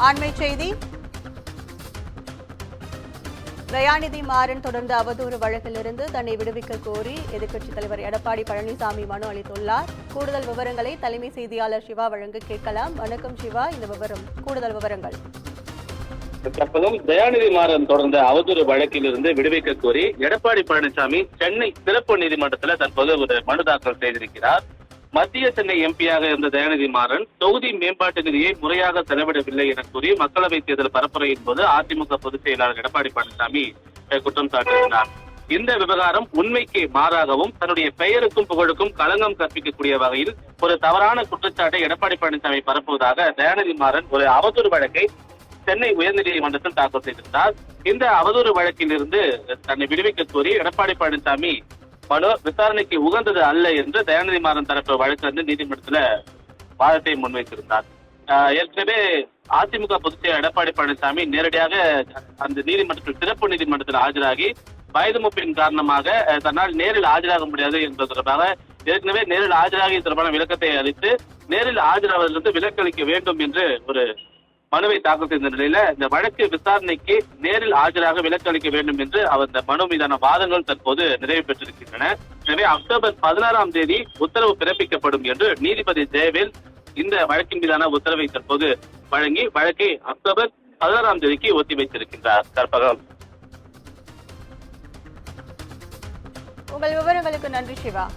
அண்மை செய்தி. தயாநிதி மாறன் தொடர்ந்த அவதூறு வழக்கிலிருந்து தன்னை விடுவிக்க கோரி எதிர்க்கட்சித் தலைவர் எடப்பாடி பழனிசாமி மனு அளித்துள்ளார். கூடுதல் விவரங்களை தலைமை செய்தியாளர் சிவா வழங்க கேட்கலாம். வணக்கம் சிவா, இந்த கூடுதல் விவரங்கள். தற்போதும் தயாநிதி மாறன் தொடர்ந்த அவதூறு வழக்கிலிருந்து விடுவிக்க கோரி எடப்பாடி பழனிசாமி சென்னை சிறப்பு நீதிமன்றத்தில் தற்போது ஒரு மனு தாக்கல் செய்திருக்கிறார். மத்திய சென்னை எம்பியாக இருந்த தயாநிதி மாறன் தொகுதி மேம்பாட்டு நிதியை முறையாக செலவிடவில்லை என கூறி மக்களவைத் தேர்தல் பரப்புரையின் போது அதிமுக பொதுச் செயலாளர் எடப்பாடி பழனிசாமி குற்றம் சாட்டியிருந்தார். இந்த விவகாரம் உண்மைக்கு மாறாகவும் தன்னுடைய பெயருக்கும் புகழுக்கும் களங்கம் கற்பிக்கக்கூடிய வகையில் ஒரு தவறான குற்றச்சாட்டை எடப்பாடி பழனிசாமி பரப்புவதாக தயாநிதி மாறன் ஒரு அவதூறு வழக்கை சென்னை உயர்நீதிமன்றத்தில் தாக்கல் செய்திருந்தார். இந்த அவதூறு வழக்கிலிருந்து தன்னை விடுவிக்க கோரி எடப்பாடி பழனிசாமி மனு விசாரணைக்கு உகந்தது அல்ல என்று தயாநிதி மாறன் தரப்பு வழக்கறிஞர் நீதிமன்றத்தில் வாதத்தை முன்வைத்திருந்தார். ஏற்கனவே அதிமுக பொதுச் செயலர் எடப்பாடி பழனிசாமி நேரடியாக அந்த நீதிமன்றத்தில் சிறப்பு நீதிமன்றத்தில் ஆஜராகி வயது மூப்பின் காரணமாக தன்னால் நேரில் ஆஜராக முடியாது என்பது தொடர்பாக ஏற்கனவே நேரில் ஆஜராகி தொடர்பான விளக்கத்தை அளித்து நேரில் ஆஜராவதிலிருந்து விலக்களிக்க வேண்டும் என்று ஒரு மனுவை தாக்கல் செய்த நிலையில இந்த வழக்கு விசாரணைக்கு நேரில் ஆஜராக விலக்களிக்க வேண்டும் என்று அவர் இந்த மனு மீதான வாதங்கள் தற்போது நிறைவு பெற்றிருக்கின்றன. எனவே அக்டோபர் 16ஆம் தேதி உத்தரவு பிறப்பிக்கப்படும் என்று நீதிபதி ஜெயவேல் இந்த வழக்கின் மீதான உத்தரவை தற்போது வழங்கி வழக்கை அக்டோபர் 16ஆம் தேதிக்கு ஒத்தி வைத்திருக்கின்றார். கற்பகம். உங்கள் விவரங்களுக்கு நன்றி சிவா.